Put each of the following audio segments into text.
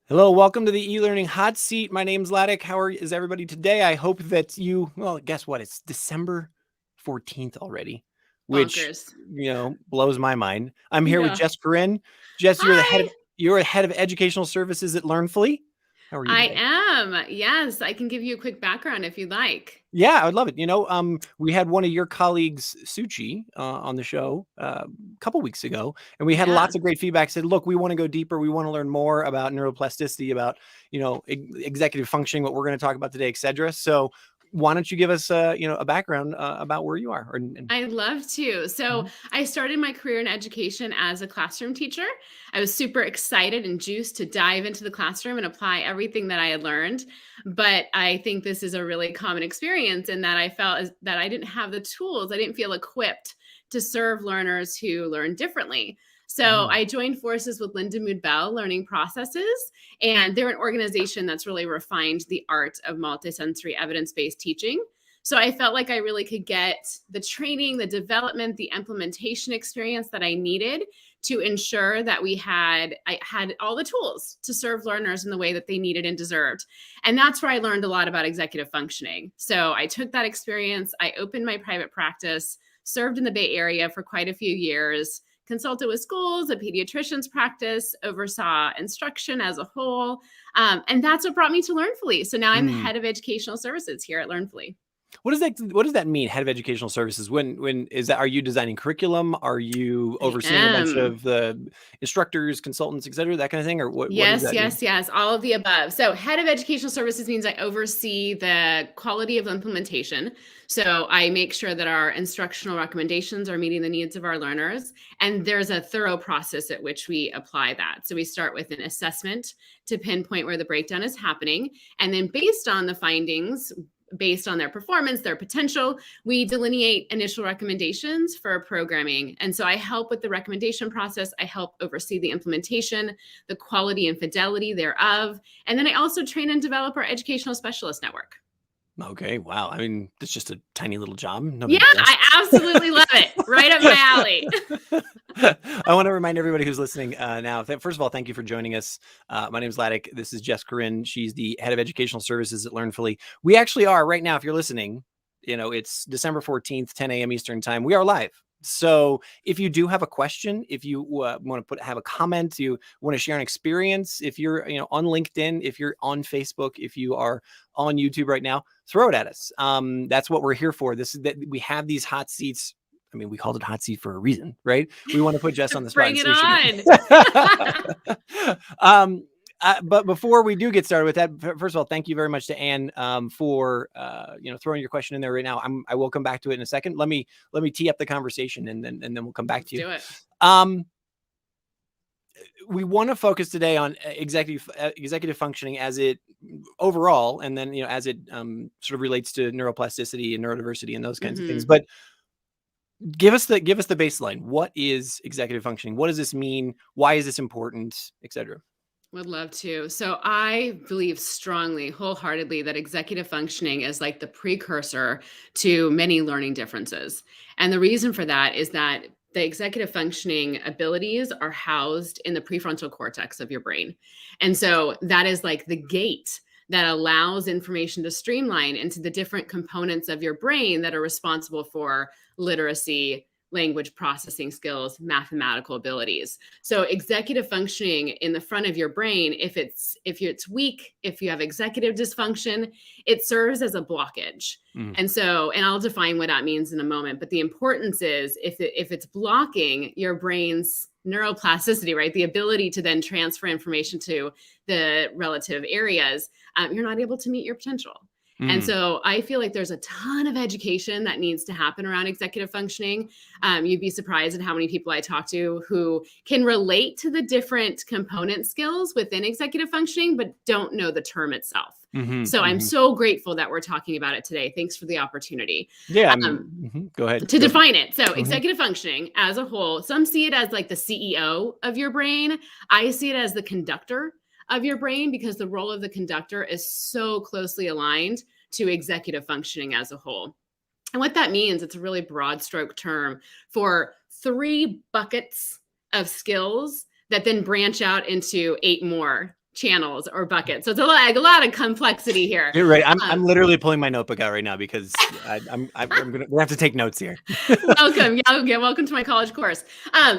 Hello, welcome to the eLearning Hot Seat. My name's Ladek. Is everybody today? I hope that well, guess what? It's December 14th already, which, Bonkers. blows my mind. I'm here with Yeah. Jess Corinne. Jess, Hi. you're the head of educational services at Learnfully. How are you I today? am. Yes, I can give you a quick background if you'd like. Yeah, I would love it. We had one of your colleagues, Suchi, on the show a couple weeks ago, and we had Yeah. lots of great feedback. Said, look, we want to go deeper. We want to learn more about neuroplasticity, about executive functioning, what we're going to talk about today, etc. So, why don't you give us a background about where you are? I'd love to. So, Mhm. I started my career in education as a classroom teacher. I was super excited and juiced to dive into the classroom and apply everything that I had learned. But I think this is a really common experience in that I felt that I didn't have the tools, I didn't feel equipped to serve learners who learn differently. So, Mm. I joined forces with Linda Mood Bell Learning Processes, and they're an organization that's really refined the art of multisensory evidence based teaching. So I felt like I really could get the training, the development, the implementation experience that I needed to ensure that I had all the tools to serve learners in the way that they needed and deserved. And that's where I learned a lot about executive functioning. So I took that experience, I opened my private practice, served in the Bay Area for quite a few years, consulted with schools, a pediatrician's practice, oversaw instruction as a whole. And that's what brought me to Learnfully. So now I'm the Mm. head of educational services here at Learnfully. What does that mean? Head of educational services. When is that? Are you designing curriculum? Are you I overseeing a bunch am. of the instructors, consultants, et cetera, that kind of thing? Or what does Yes, that mean? yes, yes, all of the above. So, head of educational services means I oversee the quality of implementation. So, I make sure that our instructional recommendations are meeting the needs of our learners. And there's a thorough process at which we apply that. So, we start with an assessment to pinpoint where the breakdown is happening. And then, based on the findings, based on their performance, their potential, we delineate initial recommendations for programming. And so I help with the recommendation process. I help oversee the implementation, the quality and fidelity thereof. And then I also train and develop our educational specialist network. Okay, wow. I mean, it's just a tiny little job. No Yeah, big deal. I absolutely love it. Right up my alley. I want to remind everybody who's listening now. First of all, thank you for joining us. My name is Ladek. This is Jess Corinne. She's the head of educational services at Learnfully. We actually are right now. If you're listening, it's December 14th, 10 a.m. Eastern time. We are live. So if you do have a question, if you want to have a comment, you want to share an experience, if you're on LinkedIn, if you're on Facebook, if you are on YouTube right now, throw it at us. That's what we're here for. This is that we have these hot seats. I mean, we called it hot seat for a reason, right? We want to put Jess on the spot Bring and it see if on. she but before we do get started with that, first of all, thank you very much to Anne for throwing your question in there right now. I will come back to it in a second. Let me tee up the conversation and then we'll come back Let's to you. do it. We want to focus today on executive functioning as it overall, and then as it sort of relates to neuroplasticity and neurodiversity and those kinds of things. But give us the baseline. What is executive functioning? What does this mean? Why is this important, etc.? Would love to. So I believe strongly, wholeheartedly, that executive functioning is like the precursor to many learning differences. And the reason for that is that the executive functioning abilities are housed in the prefrontal cortex of your brain. And so that is like the gate that allows information to streamline into the different components of your brain that are responsible for literacy, language processing skills, mathematical abilities. So executive functioning in the front of your brain, if it's weak, if you have executive dysfunction, it serves as a blockage. And I'll define what that means in a moment, but the importance is if it's blocking your brain's neuroplasticity, right? The ability to then transfer information to the relative areas, you're not able to meet your potential. And so I feel like there's a ton of education that needs to happen around executive functioning. You'd be surprised at how many people I talk to who can relate to the different component skills within executive functioning, but don't know the term itself. So I'm so grateful that we're talking about it today. Thanks for the opportunity. Yeah, go ahead. To define it. So executive functioning as a whole, some see it as like the CEO of your brain. I see it as the conductor of your brain because the role of the conductor is so closely aligned to executive functioning as a whole. And what that means, it's a really broad stroke term for 3 buckets of skills that then branch out into 8 more channels or buckets. So it's a lot of complexity here. You're right. I'm literally pulling my notebook out right now because I'm gonna have to take notes here. Welcome. Yeah, welcome to my college course.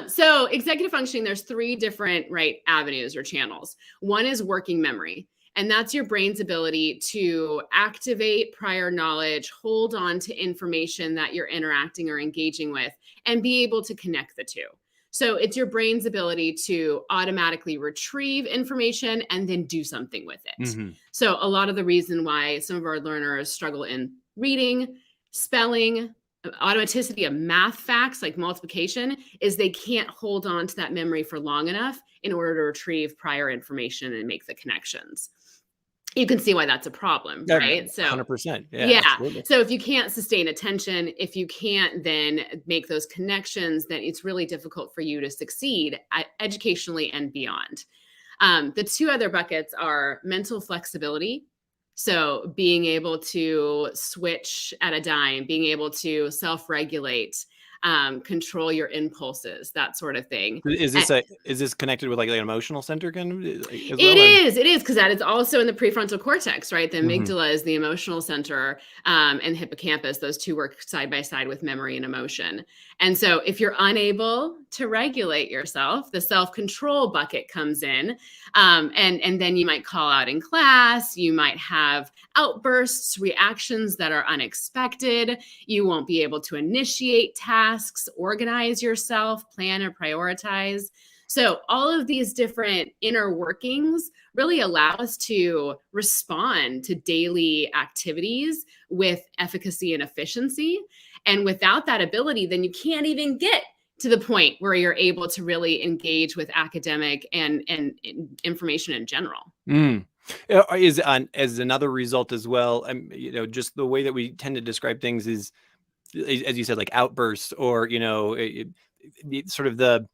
So executive functioning, there's 3 different avenues or channels. One is working memory. And that's your brain's ability to activate prior knowledge, hold on to information that you're interacting or engaging with, and be able to connect the two. So it's your brain's ability to automatically retrieve information and then do something with it. Mm-hmm. So a lot of the reason why some of our learners struggle in reading, spelling, automaticity of math facts like multiplication is they can't hold on to that memory for long enough in order to retrieve prior information and make the connections. You can see why that's a problem, right? So 100%. Yeah. Absolutely. So if you can't sustain attention, if you can't then make those connections, then it's really difficult for you to succeed educationally and beyond. The 2 other buckets are mental flexibility. So being able to switch at a dime, being able to self-regulate, control your impulses, that sort of thing. Is this connected with like an emotional center kind of? It is because that is also in the prefrontal cortex, right? The amygdala is the emotional center, and hippocampus. Those 2 work side by side with memory and emotion. And so if you're unable to regulate yourself, the self-control bucket comes in, and then you might call out in class. You might have outbursts, reactions that are unexpected. You won't be able to initiate tasks, organize yourself, plan or prioritize. So all of these different inner workings really allow us to respond to daily activities with efficacy and efficiency. And without that ability, then you can't even get to the point where you're able to really engage with academic and information in general. As another result as well, just the way that we tend to describe things is, as you said, like outbursts or, sort of the,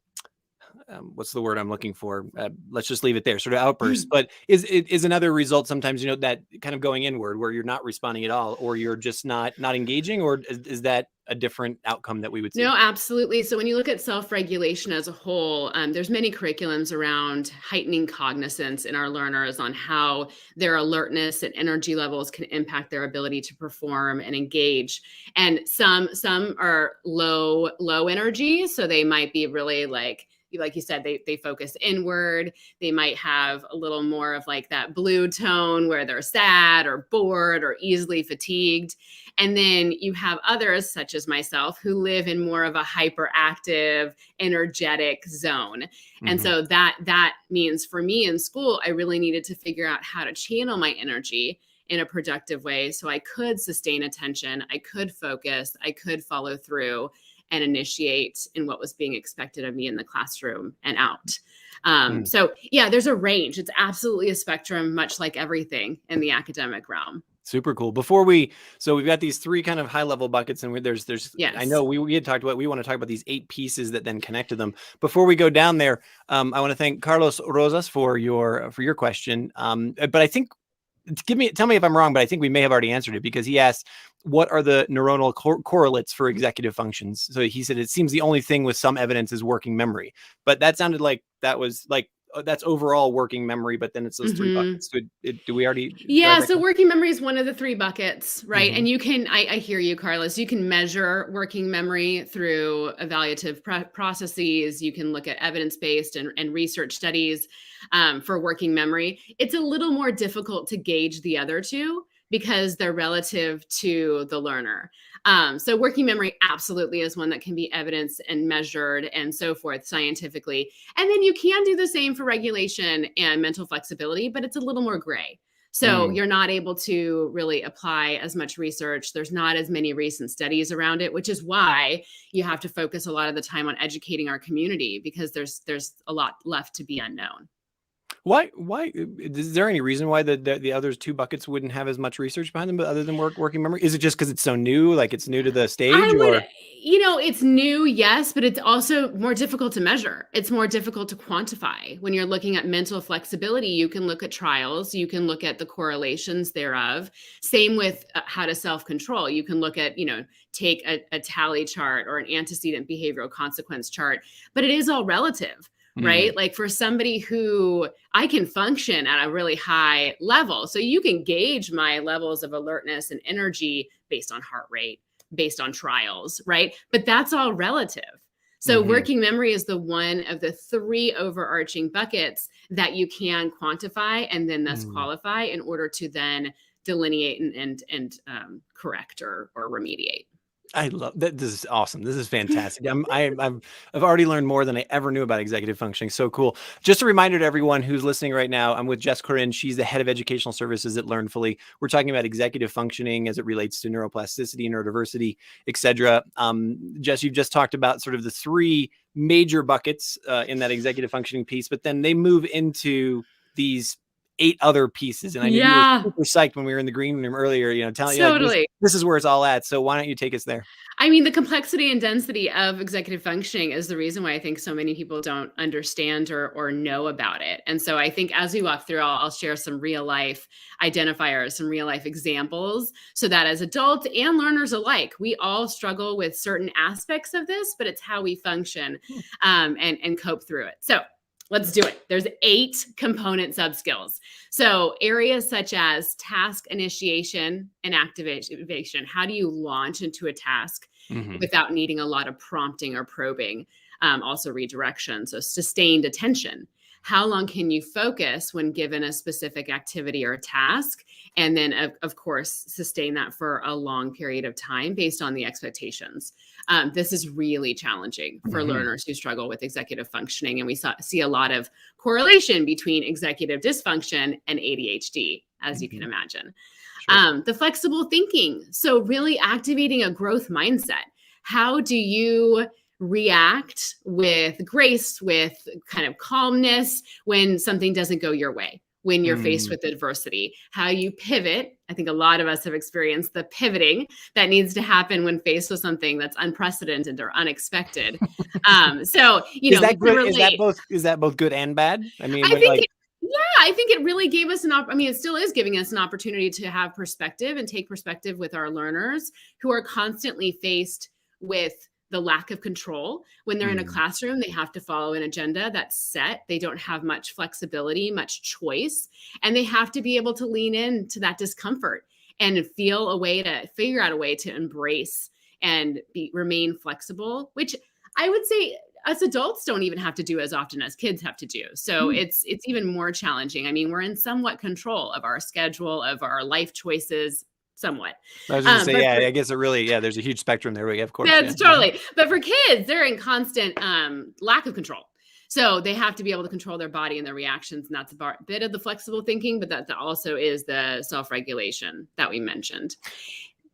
what's the word I'm looking for? Let's just leave it there, sort of outbursts. But is another result sometimes, that kind of going inward where you're not responding at all, or you're just not engaging, or is that a different outcome that we would see? No, absolutely. So when you look at self-regulation as a whole, there's many curriculums around heightening cognizance in our learners on how their alertness and energy levels can impact their ability to perform and engage. And some are low energy. So they might be really like you said, they focus inward. They might have a little more of like that blue tone where they're sad or bored or easily fatigued. And then you have others, such as myself, who live in more of a hyperactive, energetic zone. And so that means for me in school, I really needed to figure out how to channel my energy in a productive way so I could sustain attention, I could focus, I could follow through and initiate in what was being expected of me in the classroom and out. So yeah, there's a range. It's absolutely a spectrum, much like everything in the academic realm. Super cool. So we've got these 3 kind of high level buckets, and there's, yes. I know we had talked about, we want to talk about these 8 pieces that then connect to them. Before we go down there, I want to thank Carlos Rosas for your question. But I think, tell me if I'm wrong, but I think we may have already answered it, because he asked, what are the neuronal correlates for executive functions? So he said, it seems the only thing with some evidence is working memory, but that sounded like that was like, that's overall working memory, but then it's those 3 buckets. Do we already? Yeah. So working memory is one of the 3 buckets, right? And you can, I hear you, Carlos, you can measure working memory through evaluative processes. You can look at evidence-based and research studies for working memory. It's a little more difficult to gauge the other 2 because they're relative to the learner. So working memory absolutely is one that can be evidenced and measured and so forth scientifically. And then you can do the same for regulation and mental flexibility, but it's a little more gray. So you're not able to really apply as much research. There's not as many recent studies around it, which is why you have to focus a lot of the time on educating our community, because there's a lot left to be unknown. Why is there any reason why the other 2 buckets wouldn't have as much research behind them, but other than working memory? Is it just because it's so new, like it's new to the stage? It's new, yes, but it's also more difficult to measure. It's more difficult to quantify. When you're looking at mental flexibility, you can look at trials, you can look at the correlations thereof. Same with how to self-control. You can look at, take a tally chart or an antecedent behavioral consequence chart, but it is all relative. right? Like for somebody who I can function at a really high level. So you can gauge my levels of alertness and energy based on heart rate, based on trials, right? But that's all relative. So working memory is the one of the three overarching buckets that you can quantify and then thus qualify in order to then delineate and correct or remediate. I love that. This is awesome. This is fantastic. I've already learned more than I ever knew about executive functioning. So cool. Just a reminder to everyone who's listening right now, I'm with Jess Corinne. She's the head of educational services at Learnfully. We're talking about executive functioning as it relates to neuroplasticity, neurodiversity, etc. Jess, you've just talked about sort of the three major buckets in that executive functioning piece, but then they move into these 8 other pieces. And I know you were super psyched when we were in the green room earlier, telling you like, this is where it's all at. So why don't you take us there? I mean, the complexity and density of executive functioning is the reason why I think so many people don't understand or know about it. And so I think as we walk through, I'll share some real life identifiers, some real life examples, so that as adults and learners alike, we all struggle with certain aspects of this, but it's how we function and cope through it. So let's do it. There's 8 component subskills. So areas such as task initiation and activation. How do you launch into a task without needing a lot of prompting or probing? Also redirection. So sustained attention. How long can you focus when given a specific activity or a task? And then, of course, sustain that for a long period of time based on the expectations. This is really challenging for learners who struggle with executive functioning. And we see a lot of correlation between executive dysfunction and ADHD, as you can imagine. Sure. The flexible thinking. So really activating a growth mindset. How do you react with grace, with kind of calmness when something doesn't go your way, when you're faced with adversity? How you pivot. I think a lot of us have experienced the pivoting that needs to happen when faced with something that's unprecedented or unexpected. So, is that good? Is that both good and bad? I mean, I think it really gave us it still is giving us an opportunity to have perspective and take perspective with our learners who are constantly faced with the lack of control. When they're in a classroom, they have to follow an agenda that's set. They don't have much flexibility, much choice, and they have to be able to lean into that discomfort and figure out a way to embrace and remain flexible, which I would say us adults don't even have to do as often as kids have to do. So it's even more challenging. I mean, we're in somewhat control of our schedule, of our life choices, somewhat. I was going to say, I guess it really, there's a huge spectrum there. Of course. Totally. But for kids, they're in constant lack of control. So they have to be able to control their body and their reactions. And that's a bit of the flexible thinking, but that also is the self-regulation that we mentioned.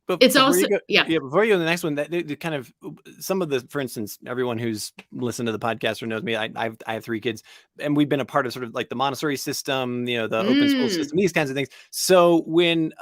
But it's also, before you go to the next one, that kind of some of the, for instance, everyone who's listened to the podcast or knows me, I have 3 kids, and we've been a part of sort of like the Montessori system, the open school system, these kinds of things. So when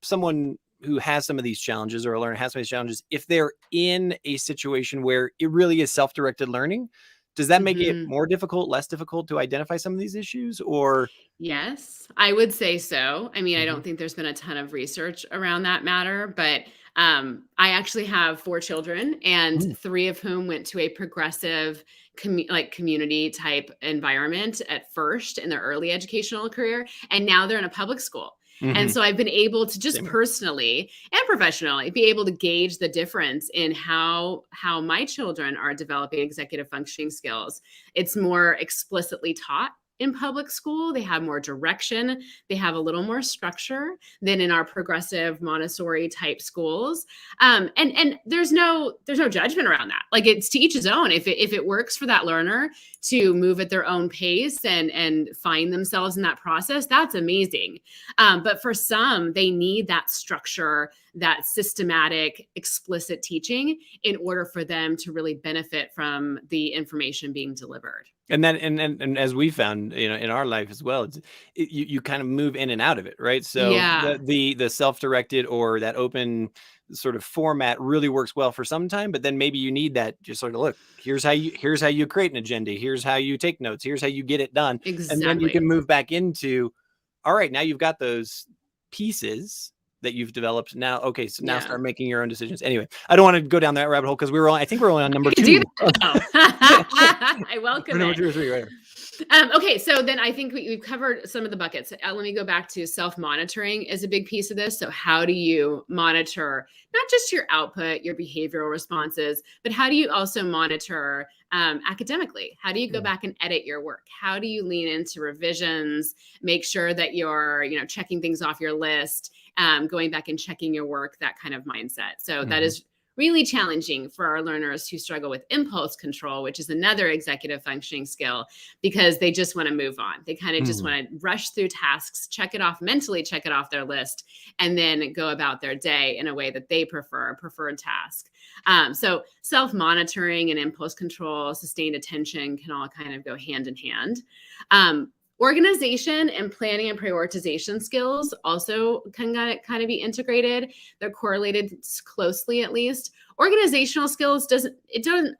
someone who has some of these challenges, or a learner has some of these challenges, if they're in a situation where it really is self-directed learning, does that make it more difficult, less difficult to identify some of these issues? Or yes, I would say so. I mean, I don't think there's been a ton of research around that matter, but I actually have 4 children, and 3 of whom went to a progressive community type environment at first in their early educational career, and now they're in a public school. And so I've been able to just personally and professionally be able to gauge the difference in how my children are developing executive functioning skills. It's more explicitly taught in public school. They have more direction. They have a little more structure than in our progressive Montessori type schools. And there's no judgment around that. Like, it's to each his own. If it works for that learner to move at their own pace and find themselves in that process, that's amazing. But for some, they need that structure, that systematic, explicit teaching in order for them to really benefit from the information being delivered. And then, and as we found, in our life as well, you kind of move in and out of it, right? So the self-directed or that open sort of format really works well for some time, but then maybe you need that just sort of, look, here's how you create an agenda, here's how you take notes, here's how you get it done. Exactly. And then you can move back into, all right, now you've got those pieces that you've developed now. Okay, so now Yeah. start making your own decisions. Anyway, I don't want to go down that rabbit hole because I think we're only on number We can do 2. that now. I welcome number it. 2 or 3, whatever. Okay, so then I think we've covered some of the buckets. Let me go back to self-monitoring is a big piece of this. So how do you monitor not just your output, your behavioral responses, but how do you also monitor academically? How do you go back and edit your work? How do you lean into revisions, make sure that you're, checking things off your list, going back and checking your work, that kind of mindset. So that is really challenging for our learners who struggle with impulse control, which is another executive functioning skill, because they just want to move on. They kind of just want to rush through tasks, check it off mentally, check it off their list, and then go about their day in a way that they prefer, a preferred task. So self-monitoring and impulse control, sustained attention can all kind of go hand in hand. Organization and planning and prioritization skills also can kind of be integrated. They're correlated closely, at least. Organizational skills doesn't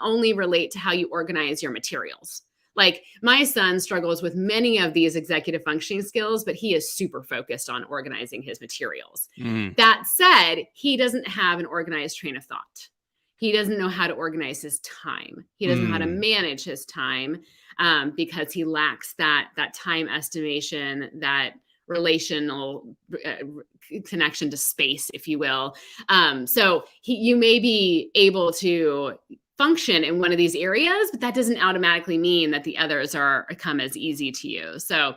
only relate to how you organize your materials. Like my son struggles with many of these executive functioning skills, but he is super focused on organizing his materials. That said, he doesn't have an organized train of thought. He doesn't know how to organize his time. He doesn't know how to manage his time because he lacks that time estimation, that relational connection to space, if you will. So you may be able to function in one of these areas, but that doesn't automatically mean that the others come as easy to you. So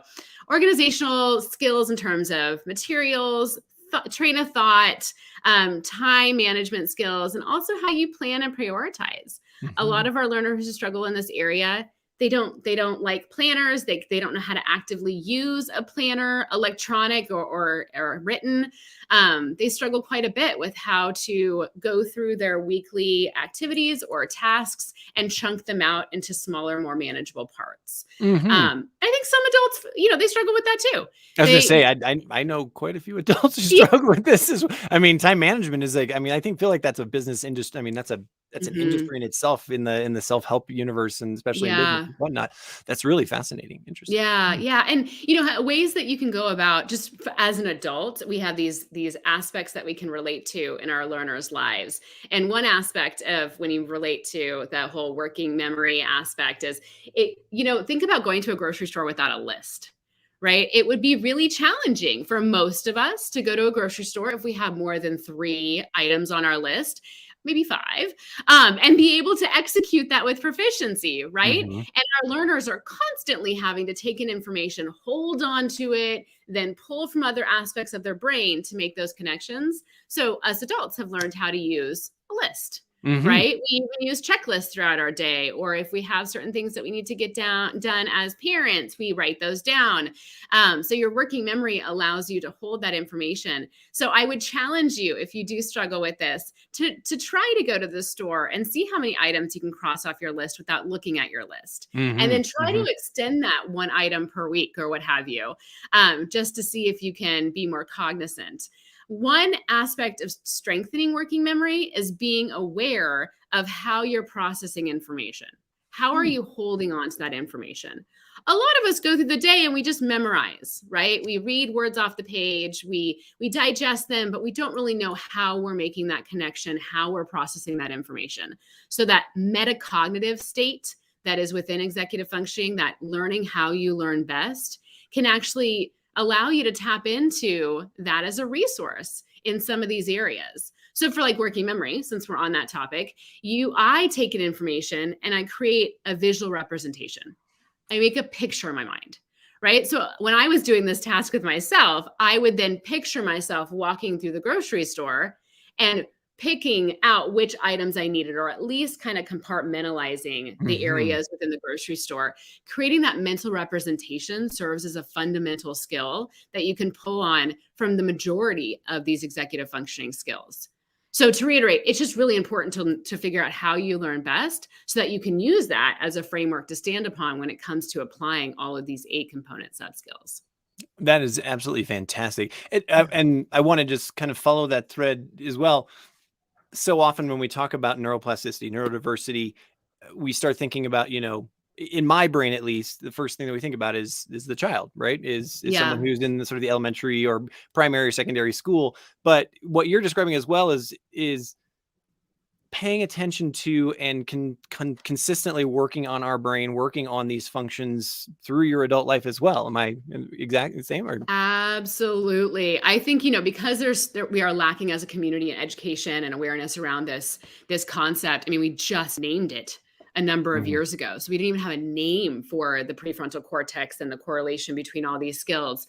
organizational skills in terms of materials, train of thought, time management skills, and also how you plan and prioritize. A lot of our learners who struggle in this area, they don't like planners. They don't know how to actively use a planner, electronic or written. They struggle quite a bit with how to go through their weekly activities or tasks and chunk them out into smaller, more manageable parts. I think some adults, they struggle with that too. I was going to say, I know quite a few adults who struggle with this. Time management is like, feel like that's a business industry. That's an industry in itself in the self-help universe, and especially in business and whatnot. That's really fascinating. Interesting. Yeah. And, ways that you can go about just as an adult, we have these aspects that we can relate to in our learners' lives. And one aspect of when you relate to that whole working memory aspect is think about going to a grocery store without a list. Right? It would be really challenging for most of us to go to a grocery store if we have more than 3 items on our list, maybe 5, and be able to execute that with proficiency, right? And our learners are constantly having to take in information, hold on to it, then pull from other aspects of their brain to make those connections. So us adults have learned how to use a list. Right? We even use checklists throughout our day, or if we have certain things that we need to get done as parents, we write those down. So your working memory allows you to hold that information. So I would challenge you, if you do struggle with this, to try to go to the store and see how many items you can cross off your list without looking at your list. And then try to extend that 1 item per week or what have you, just to see if you can be more cognizant. One aspect of strengthening working memory is being aware of how you're processing information. How are you holding on to that information? A lot of us go through the day and we just memorize, right? We read words off the page, we digest them, but we don't really know how we're making that connection, how we're processing that information. So that metacognitive state that is within executive functioning, that learning how you learn best, can actually allow you to tap into that as a resource in some of these areas. So for like working memory, since we're on that topic, I take in information and I create a visual representation. I make a picture in my mind, right? So when I was doing this task with myself, I would then picture myself walking through the grocery store and picking out which items I needed, or at least kind of compartmentalizing the areas within the grocery store. Creating that mental representation serves as a fundamental skill that you can pull on from the majority of these executive functioning skills. So to reiterate, it's just really important to figure out how you learn best so that you can use that as a framework to stand upon when it comes to applying all of these 8 component sub-skills. That is absolutely fantastic. And I want to just kind of follow that thread as well. So often when we talk about neuroplasticity, neurodiversity, we start thinking about, in my brain at least, the first thing that we think about is the child, right? Is someone who's in the sort of the elementary or primary or secondary school. But what you're describing as well is paying attention to and consistently working on our brain, working on these functions through your adult life as well. Am I exactly the same? Or Absolutely. I think, because we are lacking as a community in education and awareness around this concept. I mean, we just named it a number of years ago. So we didn't even have a name for the prefrontal cortex and the correlation between all these skills.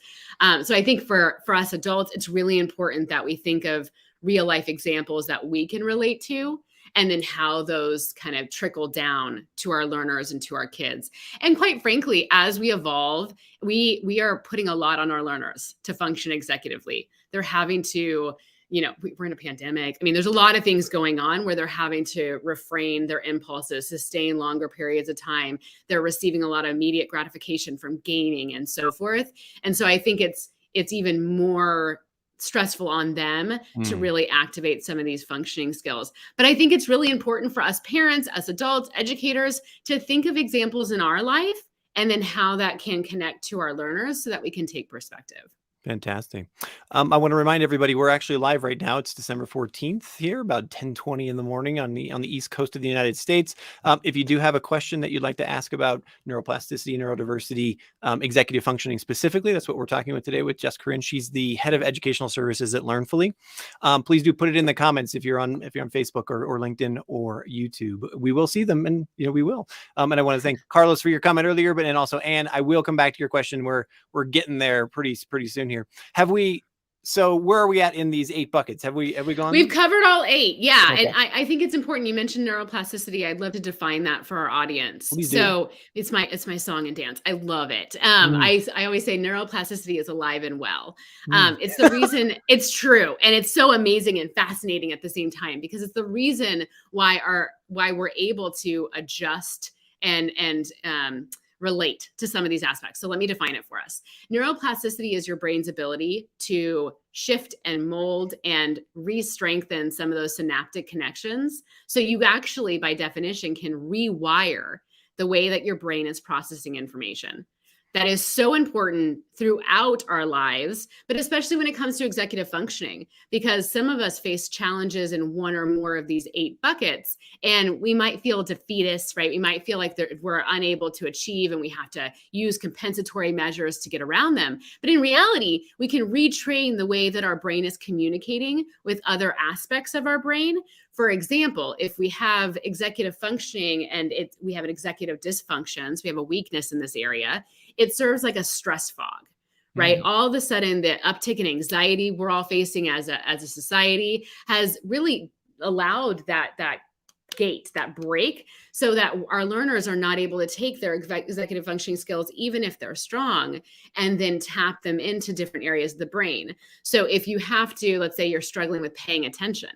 So I think for us adults, it's really important that we think of real life examples that we can relate to, and then how those kind of trickle down to our learners and to our kids. And quite frankly, as we evolve, we are putting a lot on our learners to function executively. They're having to, we're in a pandemic. I mean, there's a lot of things going on where they're having to refrain their impulses, sustain longer periods of time. They're receiving a lot of immediate gratification from gaming and so forth. And so I think it's even more stressful on them to really activate some of these functioning skills. But I think it's really important for us parents, us adults, educators, to think of examples in our life and then how that can connect to our learners so that we can take perspective. Fantastic. I want to remind everybody we're actually live right now. It's December 14th here, about 10:20 in the morning on the East Coast of the United States. If you do have a question that you'd like to ask about neuroplasticity, neurodiversity, executive functioning specifically, that's what we're talking about today with Jess Corinne. She's the head of educational services at Learnfully. Please do put it in the comments if you're on Facebook or LinkedIn or YouTube. We will see them, and we will. And I want to thank Carlos for your comment earlier, and also Anne. I will come back to your question. We're getting there pretty soon here. So where are we at in these 8 buckets? Have we gone? We've covered all 8. Yeah. Okay. And I think it's important. You mentioned neuroplasticity. I'd love to define that for our audience. Please do. So it's my song and dance. I love it. I always say neuroplasticity is alive and well. It's the reason it's true. And it's so amazing and fascinating at the same time, because it's the reason why we're able to adjust and relate to some of these aspects. So let me define it for us. Neuroplasticity is your brain's ability to shift and mold and re-strengthen some of those synaptic connections. So you actually, by definition, can rewire the way that your brain is processing information. That is so important throughout our lives, but especially when it comes to executive functioning, because some of us face challenges in one or more of these 8 buckets, and we might feel defeatist, right? We might feel like we're unable to achieve and we have to use compensatory measures to get around them. But in reality, we can retrain the way that our brain is communicating with other aspects of our brain. For example, if we have executive functioning and we have an executive dysfunction, so we have a weakness in this area, it serves like a stress fog, right? All of a sudden, the uptick in anxiety we're all facing as a society has really allowed that gate, that break, so that our learners are not able to take their executive functioning skills, even if they're strong, and then tap them into different areas of the brain. So if you have to, let's say you're struggling with paying attention,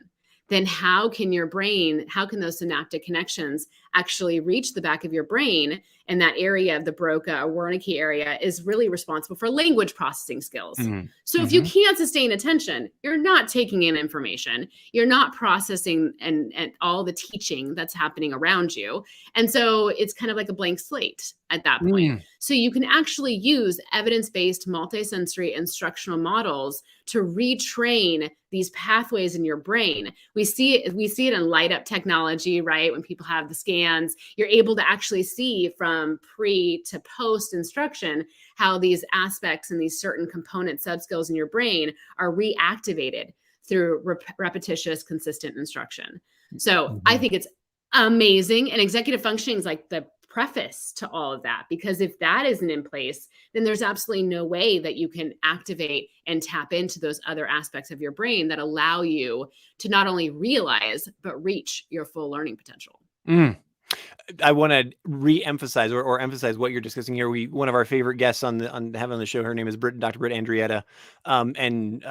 then how can those synaptic connections actually reach the back of your brain? And that area of the Broca or Wernicke area is really responsible for language processing skills. So if you can't sustain attention, you're not taking in information, you're not processing and all the teaching that's happening around you. And so it's kind of like a blank slate at that point. So you can actually use evidence-based multisensory instructional models to retrain these pathways in your brain. We see it in light up technology, right? When people have the scans, you're able to actually see from pre to post instruction how these aspects and these certain component subskills in your brain are reactivated through repetitious, consistent instruction. So I think it's amazing. And executive functioning is like the preface to all of that, because if that isn't in place, then there's absolutely no way that you can activate and tap into those other aspects of your brain that allow you to not only realize, but reach your full learning potential. I want to re-emphasize or emphasize what you're discussing here. One of our favorite guests on having on the show, her name is Dr. Britt Andrietta, and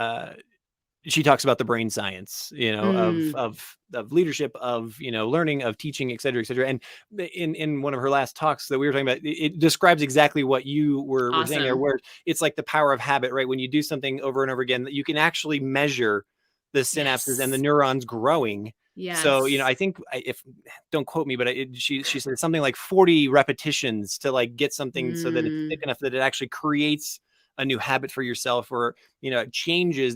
she talks about the brain science, of leadership, of learning, of teaching, et cetera, et cetera. And in one of her last talks that we were talking about, it describes exactly what you were saying there, where it's like the power of habit, right? When you do something over and over again, that you can actually measure the synapses and the neurons growing So, you know, Yes. I think if don't quote me, but she said something like 40 repetitions to like get something so that it's thick Mm. enough that it actually creates a new habit for yourself, or, you know, it changes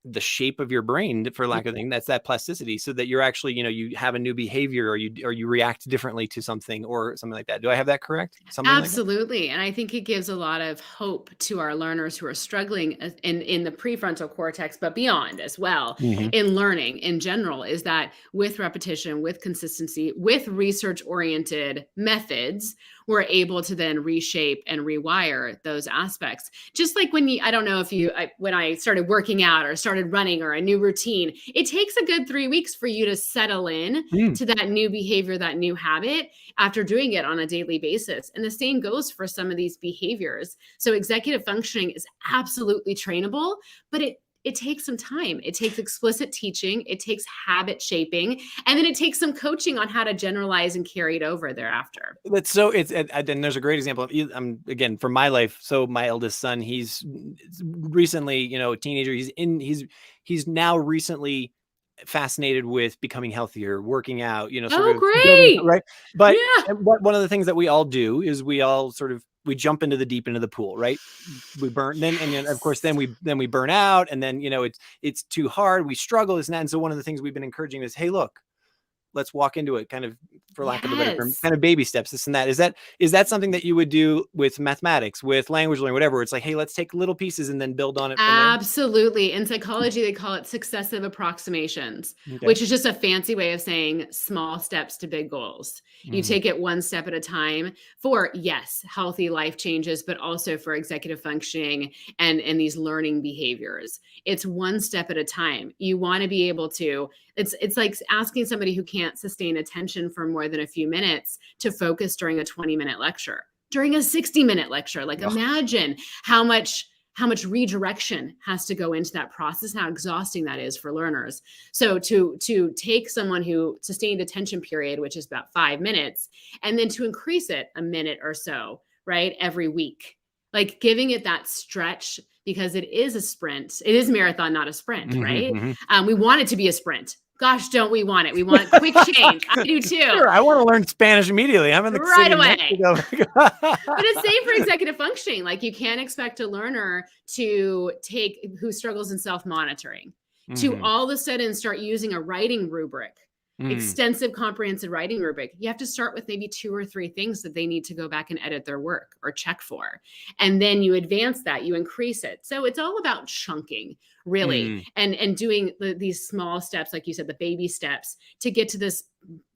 the shape of your brain, for lack of thing. That's that plasticity, so that you're actually, you know, you have a new behavior, or you react differently to something, or something like that. Do I have that correct? Something like that? Absolutely. And I think it gives a lot of hope to our learners who are struggling in the prefrontal cortex, but beyond as well, Mhm. in learning in general, is that with repetition, with consistency, with research oriented methods, we're able to then reshape and rewire those aspects. Just like I don't know if when I started working out or started running or a new routine, it takes a good 3 weeks for you to settle in Mm. to that new behavior, that new habit, after doing it on a daily basis. And the same goes for some of these behaviors. So executive functioning is absolutely trainable, but it takes some time. It takes explicit teaching, it takes habit shaping, and then it takes some coaching on how to generalize and carry it over thereafter. But so it's, and there's a great example of, again, from my life. So my eldest son, he's recently, you know, a teenager. He's now recently fascinated with becoming healthier, working out, you know, sort Oh, of building, great. right? But Yeah. one of the things that we all do is we all sort of, we jump into the deep end of the pool, right? We burn then, and then of course Yes. then we burn out, and then, you know, it's too hard. We struggle, this and that. And so one of the things we've been encouraging is, hey, look, let's walk into it, kind of, for lack of a better term, Yes. kind of baby steps, this and that. Is that something that you would do with mathematics, with language learning, whatever? It's like, hey, let's take little pieces and then build on it from there. Absolutely. In psychology, they call it successive approximations, Okay. which is just a fancy way of saying small steps to big goals. You Mm. take it one step at a time for, yes, healthy life changes, but also for executive functioning and these learning behaviors. It's one step at a time. You want to be able to, it's like asking somebody who can't sustain attention for more than a few minutes to focus during a 20-minute lecture. During a 60-minute lecture, like Ugh. imagine how much redirection has to go into that process, how exhausting that is for learners. So to take someone who sustained attention period, which is about 5 minutes, and then to increase it a minute or so, right, every week, like giving it that stretch, because it is a sprint. It is marathon, not a sprint, Mhm, right? mhm. We want it to be a sprint. Gosh, don't we want it? We want quick change. I do too. Sure, I want to learn Spanish immediately. I'm in the Right city of away. Mexico. But it's same for executive functioning. Like you can't expect a learner who struggles in self-monitoring to Mhm. all of a sudden start using a writing rubric, Mm. extensive comprehensive writing rubric. You have to start with maybe 2 or 3 things that they need to go back and edit their work or check for. And then you advance that, you increase it. So it's all about chunking, really, Mm. and doing these small steps, like you said, the baby steps to get to this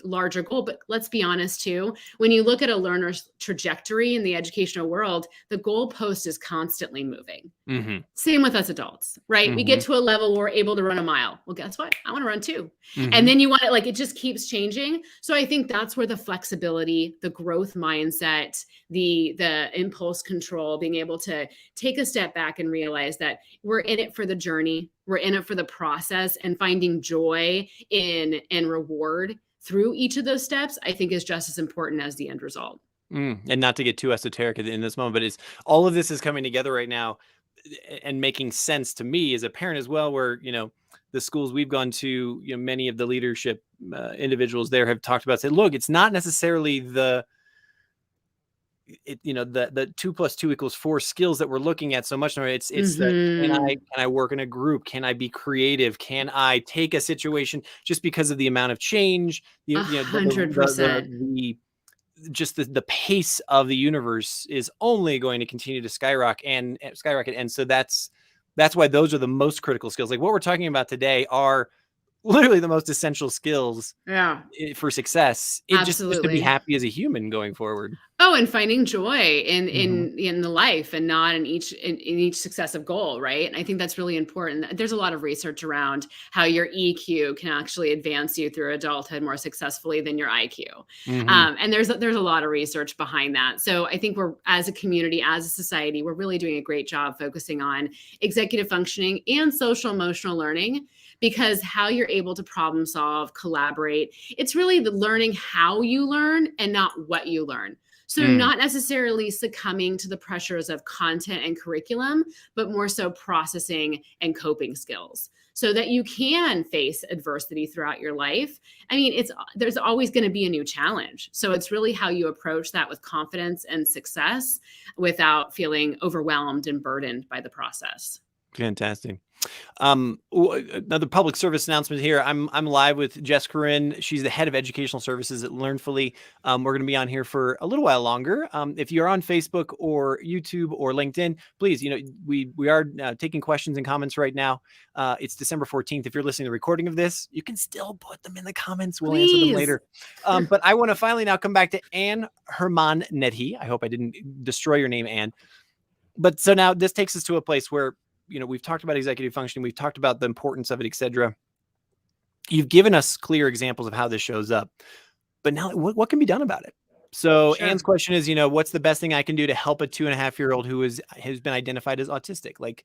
larger goal. But let's be honest too, when you look at a learner's trajectory in the educational world, the goalpost is constantly moving. Mhm. Same with us adults, right? We get Mhm. to a level where we're able to run a mile. Well, guess what? I want to run too. And Mhm. then you want it, like it just keeps changing. So I think that's where the flexibility, the growth mindset, the impulse control, being able to take a step back and realize that we're in it for the journey, we're in it for the process, and finding joy in and reward through each of those steps, I think is just as important as the end result. And not to get too esoteric in this moment, but it's all of this is coming together right now, and making sense to me as a parent as well, where, you know, the schools we've gone to, you know, many of the leadership individuals there have talked about, say, look, it's not necessarily you know, the 2 + 2 = 4 skills that we're looking at so much more. It's the, Mm-hmm. can I work in a group? Can I be creative? Can I take a situation, just because of the amount of change, A you know, hundred percent. just the pace of the universe is only going to continue to skyrocket. And so that's why those are the most critical skills. Like what we're talking about today are literally the most essential skills Yeah, for success. It just to be absolutely. happy as a human going forward. Oh, and finding joy in Mhm. in the life and not in each successive goal, right? And I think that's really important. There's a lot of research around how your EQ can actually advance you through adulthood more successfully than your IQ. Mhm. And there's a lot of research behind that. So I think we're, as a community, as a society, we're really doing a great job focusing on executive functioning and social emotional learning, because how you're able to problem solve, collaborate, it's really the learning how you learn and not what you learn. So, Mm. not necessarily succumbing to the pressures of content and curriculum, but more so processing and coping skills. so that you can face adversity throughout your life. I mean, there's always going to be a new challenge. So it's really how you approach that with confidence and success without feeling overwhelmed and burdened by the process. Fantastic. Another public service announcement here. I'm live with Jess Corinne. She's the head of educational services at Learnfully. We're going to be on here for a little while longer. If you're on Facebook or YouTube or LinkedIn, please, we are taking questions and comments right now. It's December 14th. If you're listening to the recording of this, you can still put them in the comments. We'll answer them later. But I want to finally now come back to Anne Herman-Nedhi. I hope I didn't destroy your name, Anne. But so now this takes us to a place where we've talked about executive functioning. We've talked about the importance of it, etc. You've given us clear examples of how this shows up, but now what can be done about it? So sure. Anne's question is, what's the best thing I can do to help a 2.5-year-old who has been identified as autistic? Like,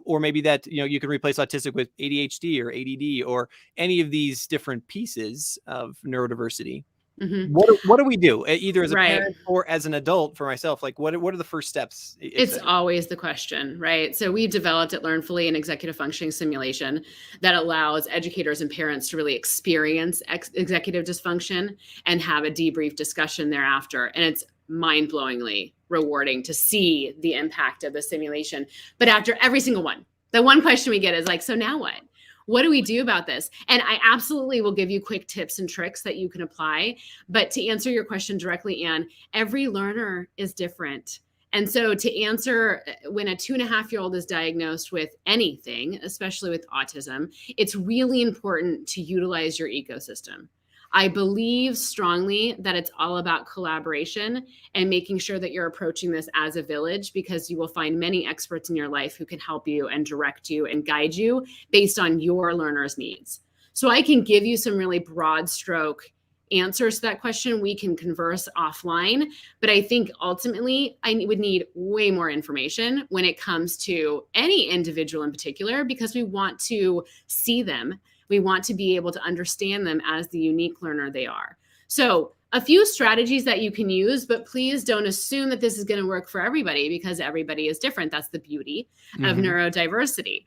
or maybe that, you can replace autistic with ADHD or ADD or any of these different pieces of neurodiversity. Mm-hmm. What do we do either as a parent or as an adult? For myself, like what are the first steps? It's always the question, right? So we developed at Learnfully an executive functioning simulation that allows educators and parents to really experience executive dysfunction and have a debrief discussion thereafter. And it's mind-blowingly rewarding to see the impact of the simulation. But after every single one, the one question we get is like, so now what? What do we do about this? And I absolutely will give you quick tips and tricks that you can apply. But to answer your question directly, Anne, every learner is different. And so to answer, when a 2.5-year-old is diagnosed with anything, especially with autism, it's really important to utilize your ecosystem. I believe strongly that it's all about collaboration and making sure that you're approaching this as a village, because you will find many experts in your life who can help you and direct you and guide you based on your learner's needs. So I can give you some really broad stroke answers to that question. We can converse offline, but I think ultimately I would need way more information when it comes to any individual in particular, because we want to see them. We want to be able to understand them as the unique learner they are. So a few strategies that you can use, but please don't assume that this is going to work for everybody, because everybody is different. That's the beauty of neurodiversity,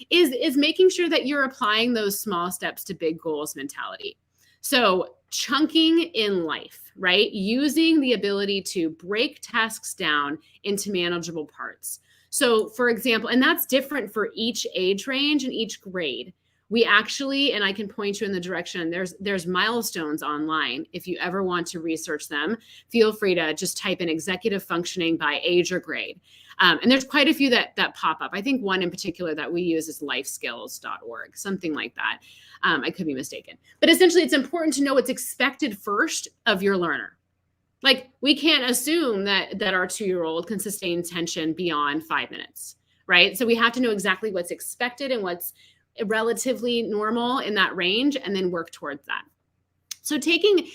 is making sure that you're applying those small steps to big goals mentality. So chunking in life, right? Using the ability to break tasks down into manageable parts. So for example, and that's different for each age range and each grade. We actually, and I can point you in the direction, there's milestones online. If you ever want to research them, feel free to just type in executive functioning by age or grade. And there's quite a few that pop up. I think one in particular that we use is lifeskills.org, something like that. I could be mistaken. But essentially, it's important to know what's expected first of your learner. Like, we can't assume that our 2-year-old can sustain tension beyond 5 minutes, right? So we have to know exactly what's expected and what's relatively normal in that range, and then work towards that. So taking,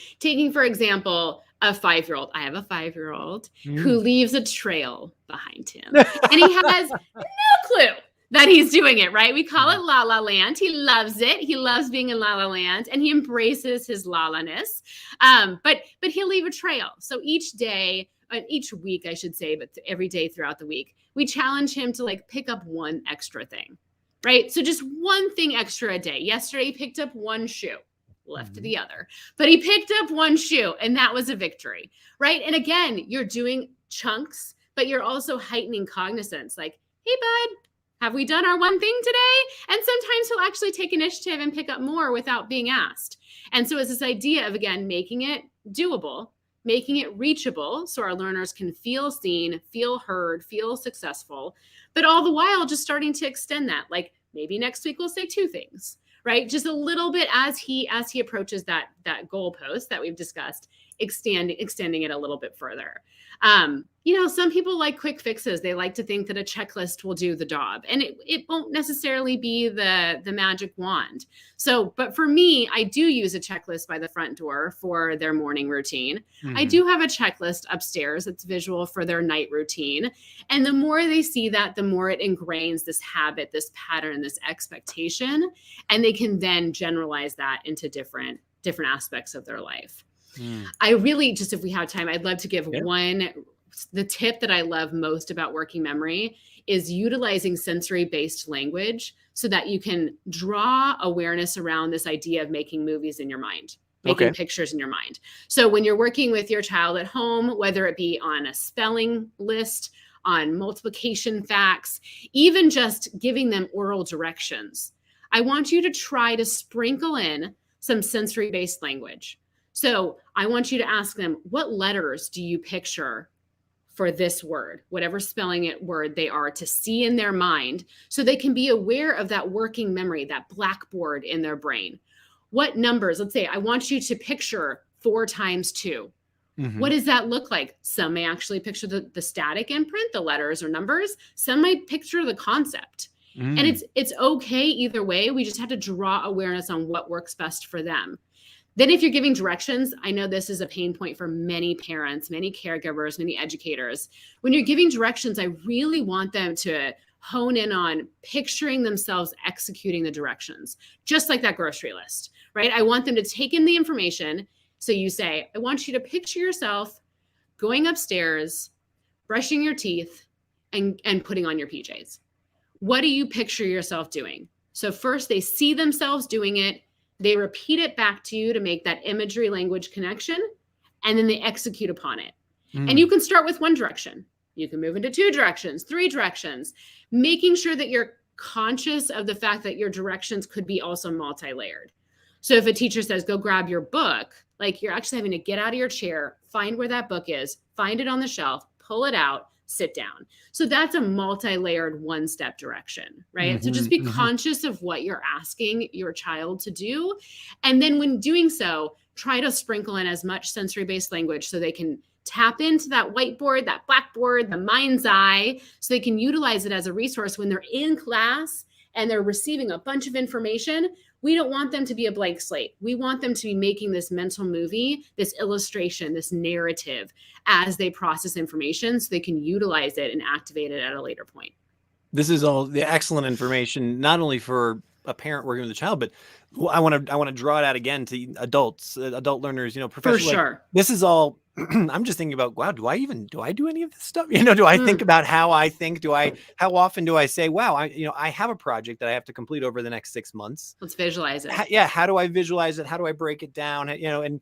for example, a 5-year-old, I have a 5-year-old who leaves a trail behind him, and he has no clue that he's doing it, right? We call it La La Land. He loves it. He loves being in La La Land, and he embraces his la-la-ness. But he'll leave a trail. So each day, each week, I should say, but every day throughout the week, we challenge him to pick up one extra thing. Right? So just one thing extra a day. Yesterday, he picked up one shoe, left to the other, but he picked up one shoe, and that was a victory, right? And again, you're doing chunks, but you're also heightening cognizance. Like, hey, bud, have we done our one thing today? And sometimes he'll actually take initiative and pick up more without being asked. And so it's this idea of, again, making it doable, making it reachable so our learners can feel seen, feel heard, feel successful, but all the while just starting to extend that. Like, maybe next week we'll say 2 things, right? Just a little bit as he approaches that goalpost that we've discussed, extending it a little bit further. Some people like quick fixes. They like to think that a checklist will do the job, and it won't necessarily be the magic wand. So, but for me, I do use a checklist by the front door for their morning routine. I do have a checklist upstairs that's visual for their night routine. And the more they see that, the more it ingrains this habit, this pattern, this expectation, and they can then generalize that into different aspects of their life. I really, just if we have time, I'd love to give one the tip that I love most about working memory is utilizing sensory-based language so that you can draw awareness around this idea of making movies in your mind, making pictures in your mind. So when you're working with your child at home, whether it be on a spelling list, on multiplication facts, even just giving them oral directions, I want you to try to sprinkle in some sensory-based language. So I want you to ask them, what letters do you picture for this word, whatever spelling word they are, to see in their mind, so they can be aware of that working memory, that blackboard in their brain. What numbers? Let's say I want you to picture 4 times 2. What does that look like? Some may actually picture the static imprint, the letters or numbers. Some might picture the concept. And it's okay either way. We just have to draw awareness on what works best for them. Then if you're giving directions, I know this is a pain point for many parents, many caregivers, many educators. When you're giving directions, I really want them to hone in on picturing themselves executing the directions, just like that grocery list, right? I want them to take in the information. So you say, I want you to picture yourself going upstairs, brushing your teeth, and putting on your PJs. What do you picture yourself doing? So first they see themselves doing it. They repeat it back to you to make that imagery language connection, and then they execute upon it. And you can start with 1 direction. You can move into 2 directions, 3 directions, making sure that you're conscious of the fact that your directions could be also multi-layered. So if a teacher says, go grab your book, like you're actually having to get out of your chair, find where that book is, find it on the shelf, pull it out, sit down. So that's a multi-layered 1-step direction, right? So just be conscious of what you're asking your child to do. And then when doing so, try to sprinkle in as much sensory-based language so they can tap into that whiteboard, that blackboard, the mind's eye, so they can utilize it as a resource when they're in class and they're receiving a bunch of information. We don't want them to be a blank slate. We want them to be making this mental movie, this illustration, this narrative as they process information so they can utilize it and activate it at a later point. This is all the excellent information, not only for a parent working with a child, but I want to draw it out again to adults, adult learners, professional. For sure. Like, this is all, I'm just thinking about, wow, do I do any of this stuff? Do I think about how I think? How often do I say, wow, I have a project that I have to complete over the next 6 months. Let's visualize it. How do I visualize it? How do I break it down? And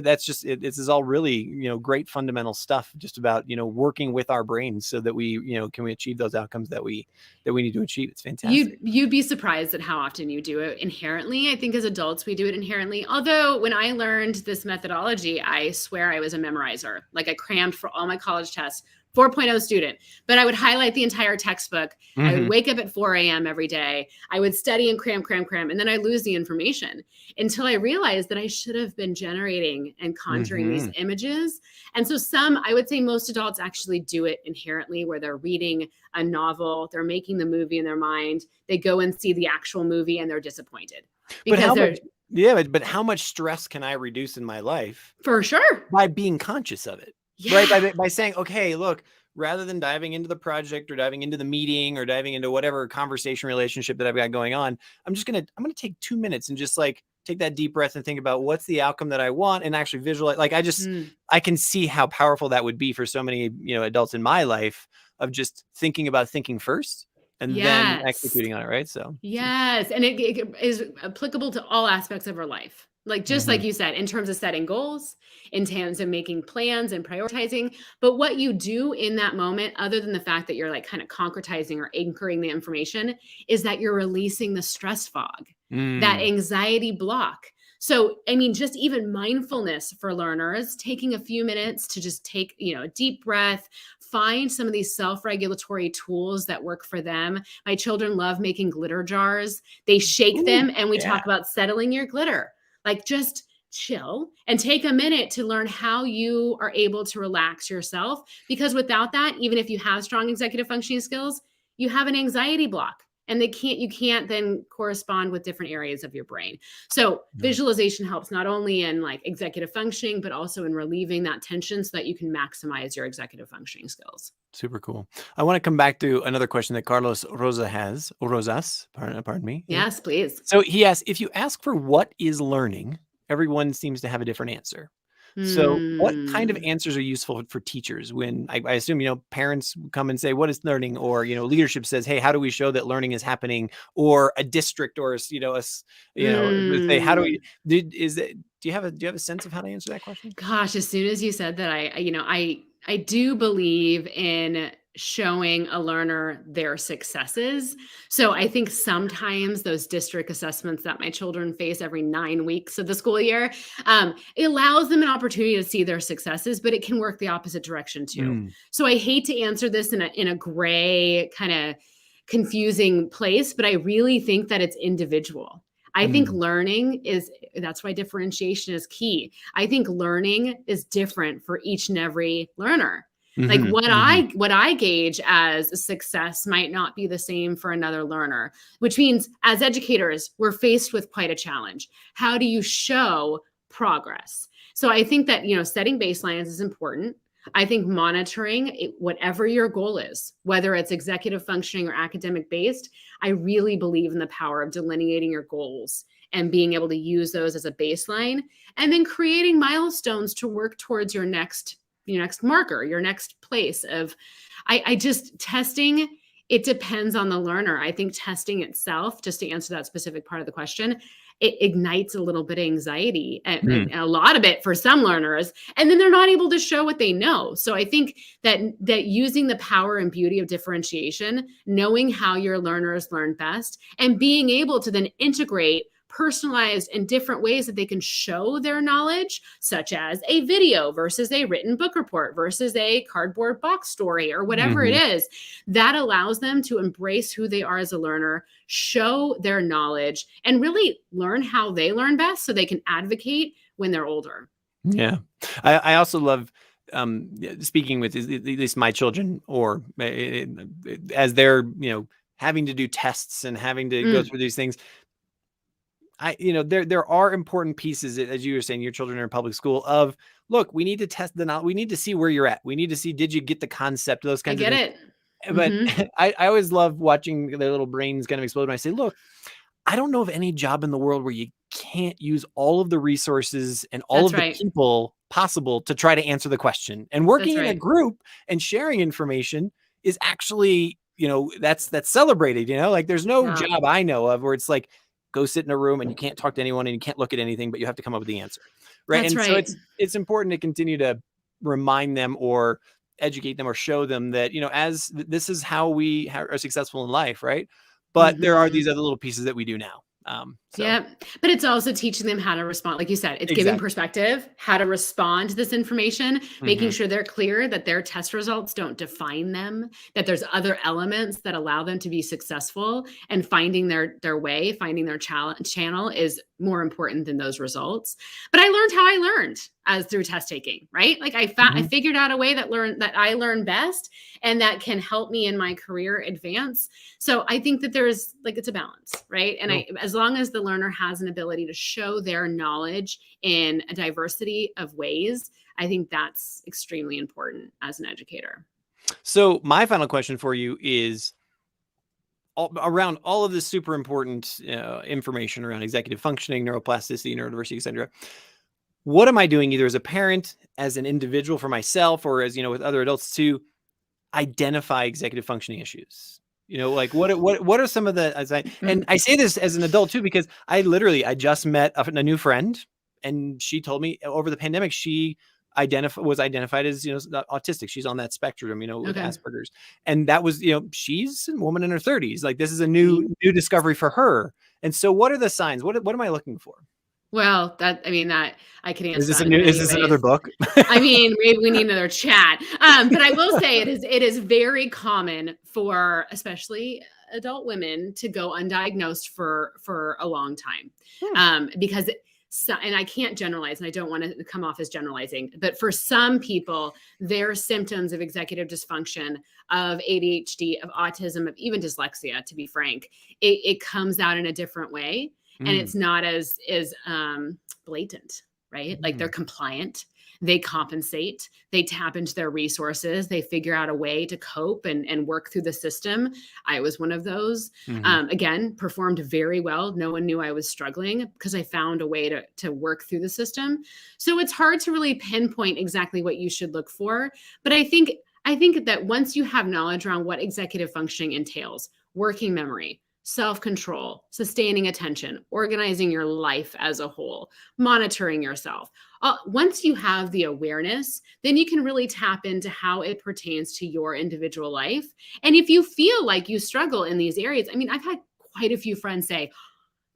that's just this is all really great fundamental stuff just about working with our brains so that we can we achieve those outcomes that we need to achieve. It's fantastic. You'd be surprised at how often you do it inherently. I think as adults we do it inherently, although when I learned this methodology, I swear I was a memorizer. Like I crammed for all my college tests, 4.0 student, but I would highlight the entire textbook. I would wake up at 4 a.m. every day. I would study and cram. And then I lose the information until I realized that I should have been generating and conjuring these images. And so I would say most adults actually do it inherently, where they're reading a novel, they're making the movie in their mind. They go and see the actual movie and they're disappointed. But how much stress can I reduce in my life? For sure. By being conscious of it. Yeah. Right. By saying, okay, look, rather than diving into the project or diving into the meeting or diving into whatever conversation relationship that I've got going on, I'm going to take 2 minutes and just like take that deep breath and think about what's the outcome that I want and actually visualize. Like I can see how powerful that would be for so many, adults in my life of just thinking about thinking first and then executing on it. Right. So yes. And it is applicable to all aspects of our life. Like, just like you said, in terms of setting goals, in terms of making plans and prioritizing, but what you do in that moment, other than the fact that you're like kind of concretizing or anchoring the information, is that you're releasing the stress fog, that anxiety block. So, I mean, just even mindfulness for learners, taking a few minutes to just take, a deep breath, find some of these self-regulatory tools that work for them. My children love making glitter jars. They shake them and we talk about settling your glitter. Like just chill and take a minute to learn how you are able to relax yourself. Because without that, even if you have strong executive functioning skills, you have an anxiety block and you can't then correspond with different areas of your brain. So visualization helps not only in like executive functioning, but also in relieving that tension so that you can maximize your executive functioning skills. Super cool. I want to come back to another question that Carlos Rosas, pardon me. Yes, please. So he asks, if you ask for what is learning, everyone seems to have a different answer. So what kind of Hmm. answers are useful for teachers when I assume, parents come and say, what is learning? Or, leadership says, hey, how do we show that learning is happening? Or a district or, would say, how do we, Mm. do you have a sense of how to answer that question? Gosh, as soon as you said that, I do believe in showing a learner their successes. So I think sometimes those district assessments that my children face every 9 weeks of the school year, it allows them an opportunity to see their successes, but it can work the opposite direction too. Mm, So I hate to answer this in a gray kind of confusing place, but I really think that it's individual. I think mm, that's why differentiation is key. I think learning is different for each and every learner. Like mhm, what mhm, I gauge as a success might not be the same for another learner, which means as educators, we're faced with quite a challenge. How do you show progress? So I think that, setting baselines is important. I think monitoring whatever your goal is, whether it's executive functioning or academic based, I really believe in the power of delineating your goals and being able to use those as a baseline and then creating milestones to work towards your next marker, your next place of I just testing, it depends on the learner. I think testing itself, just to answer that specific part of the question, it ignites a little bit of anxiety and mhm. a lot of it for some learners, and then they're not able to show what they know. So I think that using the power and beauty of differentiation, knowing how your learners learn best, and being able to then integrate personalized and different ways that they can show their knowledge, such as a video versus a written book report versus a cardboard box story or whatever it Mhm. is, that allows them to embrace who they are as a learner, show their knowledge, and really learn how they learn best so they can advocate when they're older. Yeah. I also love speaking with at least my children or as they're, having to do tests and having to go Mm, through these things. There are important pieces, as you were saying, your children are in public school of, look, we need to test the knowledge. We need to see where you're at. We need to see, did you get the concept, those I kinds of get things. it. But Hmm. I always love watching their little brains kind of explode. And I say, look, I don't know of any job in the world where you can't use all of the resources and all That's of the right. people possible to try to answer the question. And That's working in a right. group and sharing information is actually, that's celebrated, like there's no Yeah. job I know of where it's like, go sit in a room and you can't talk to anyone and you can't look at anything, but you have to come up with the answer. Right. That's And so right. it's important to continue to remind them or educate them or show them that, as this is how we are successful in life. Right. But there are Hmm. these other little pieces that we do now. So Yeah. But it's also teaching them how to respond. Like you said, it's giving exactly. perspective, how to respond to this information, making Mhm. sure they're clear that their test results don't define them, that there's other elements that allow them to be successful, and finding their way, finding their channel is more important than those results. But I learned how I learned as through test taking, right? Like I Mhm. figured out a way that I learn best and that can help me in my career advance. So I think that there's like it's a balance, right? And Cool. as long as the learner has an ability to show their knowledge in a diversity of ways, I think that's extremely important as an educator. So my final question for you is around all of this super important information around executive functioning, neuroplasticity, neurodiversity, etc. What am I doing either as a parent, as an individual for myself, or as, with other adults to identify executive functioning issues? Like what are some of the and I say this as an adult too, because I just met a new friend and she told me over the pandemic, she was identified as, autistic. She's on that spectrum, with Okay. Asperger's. And that was, she's a woman in her 30s. Like this is a new discovery for her. And so what are the signs? What am I looking for? Well, that I could Is answer this that in is many this another ways. book? I mean, maybe we need another chat. But I will say it is very common for especially adult women to go undiagnosed for a long time, Hmm. because and I can't generalize, and I don't want to come off as generalizing, but for some people, their symptoms of executive dysfunction, of ADHD, of autism, of even dyslexia, to be frank, it comes out in a different way, and Mm. it's not as blatant, right? Like they're Mm. compliant, they compensate, they tap into their resources, they figure out a way to cope and work through the system. I was one of those. Again, performed very well. No one knew I was struggling because I found a way to work through the system. So it's hard to really pinpoint exactly what you should look for. But I think that once you have knowledge around what executive functioning entails, working memory, self-control, sustaining attention, organizing your life as a whole, monitoring yourself. Once you have the awareness, then you can really tap into how it pertains to your individual life. And if you feel like you struggle in these areas, I mean, I've had quite a few friends say,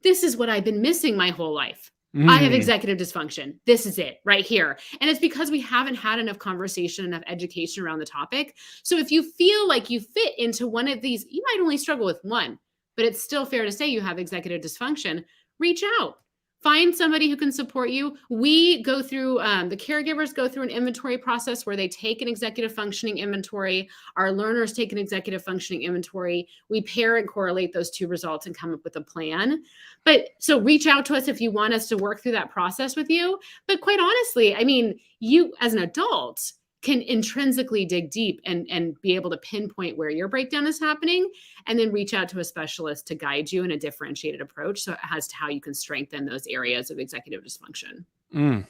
this is what I've been missing my whole life. I have executive dysfunction. This is it right here. And it's because we haven't had enough conversation, enough education around the topic. So if you feel like you fit into one of these, you might only struggle with one, but it's still fair to say you have executive dysfunction. Reach out. Find somebody who can support you. We go through, the caregivers go through an inventory process where they take an executive functioning inventory. Our learners take an executive functioning inventory. We pair and correlate those two results and come up with a plan. But so reach out to us if you want us to work through that process with you. But quite honestly, I mean, you as an adult can intrinsically dig deep and be able to pinpoint where your breakdown is happening, and then reach out to a specialist to guide you in a differentiated approach as to how you can strengthen those areas of executive dysfunction.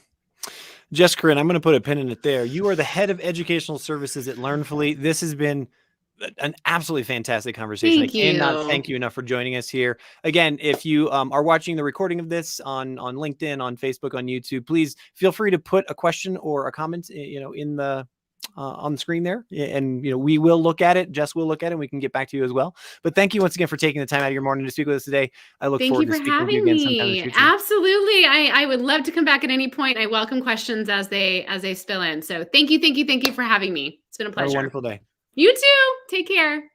Jess Corinne, I'm going to put a pin in it there. You are the head of educational services at Learnfully. This has been an absolutely fantastic conversation. Thank you. I cannot thank you enough for joining us here. Again, if you are watching the recording of this on LinkedIn, on Facebook, on YouTube, please feel free to put a question or a comment, in the on the screen there, and we will look at it. Jess will look at it, and we can get back to you as well. But thank you once again for taking the time out of your morning to speak with us today. I look forward to speaking with you again sometime in the future. Absolutely. I would love to come back at any point. I welcome questions as they spill in. So thank you for having me. It's been a pleasure. Have a wonderful day. You too. Take care.